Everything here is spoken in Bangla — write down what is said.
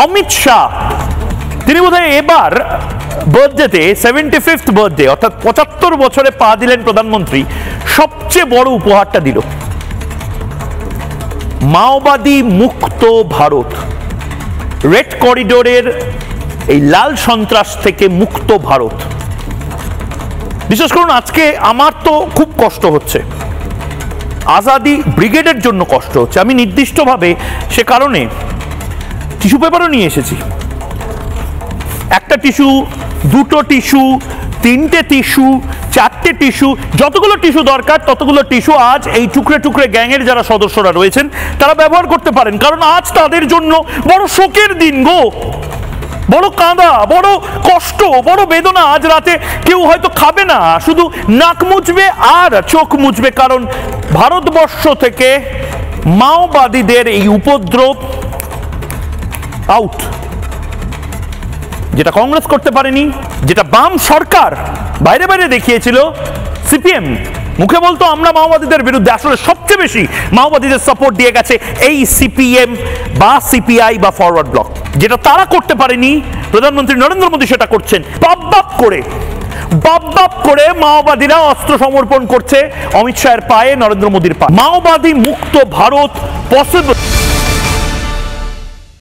অমিত শাহ তিনি বোধহয় এবার বার্থডেতে 75th বার্থডে অর্থাৎ 75 বছরে পা দিলেন প্রধানমন্ত্রী, সবচেয়ে বড় উপহারটা দিল মাওবাদী মুক্ত ভারত, রেড করিডোরের এই লাল সন্ত্রাস থেকে মুক্ত ভারত। বিশেষ করুন আজকে আমার তো খুব কষ্ট হচ্ছে, আজাদি ব্রিগেডের জন্য কষ্ট হচ্ছে। আমি নির্দিষ্টভাবে সে কারণে টিস্যু পেপারও নিয়ে এসেছি, একটা টিস্যু, দুটো টিস্যু, তিনটে টিস্যু, চারটে টিস্যু, যতগুলো টিস্যু দরকার ততগুলো টিস্যু আজ এই টুকরে টুকরে গ্যাংয়ের যারা সদস্যরা রয়েছেন তারা ব্যবহার করতে পারেন, কারণ আজ তাদের জন্য বড় শোকের দিন গো, বড় কাঁদা, বড় কষ্ট, বড় বেদনা। আজ রাতে কেউ হয়তো খাবে না, শুধু নাক মুছবে আর চোখ মুছবে, কারণ ভারতবর্ষ থেকে মাওবাদীদের এই উপদ্রব আউট। যেটা কংগ্রেস করতে পারেনি, যেটা বাম সরকার বাইরে বাইরে দেখিয়েছিল, সিপিএম মুখে বলতো আমরা মাওবাদীদের বিরুদ্ধে, আসলে সবচেয়ে বেশি মাওবাদীদের সাপোর্ট দিয়ে গেছে এই সিপিএম বা সিপিআই বা ফরওয়ার্ড ব্লক। যেটা তারা করতে পারেনি, প্রধানমন্ত্রী নরেন্দ্র মোদী সেটা করছেন। বাপ বাপ করে মাওবাদীরা অস্ত্র সমর্পণ করছে অমিত শাহের পায়ে, নরেন্দ্র মোদীর পায়ে। মাওবাদী মুক্ত ভারত পসিবল।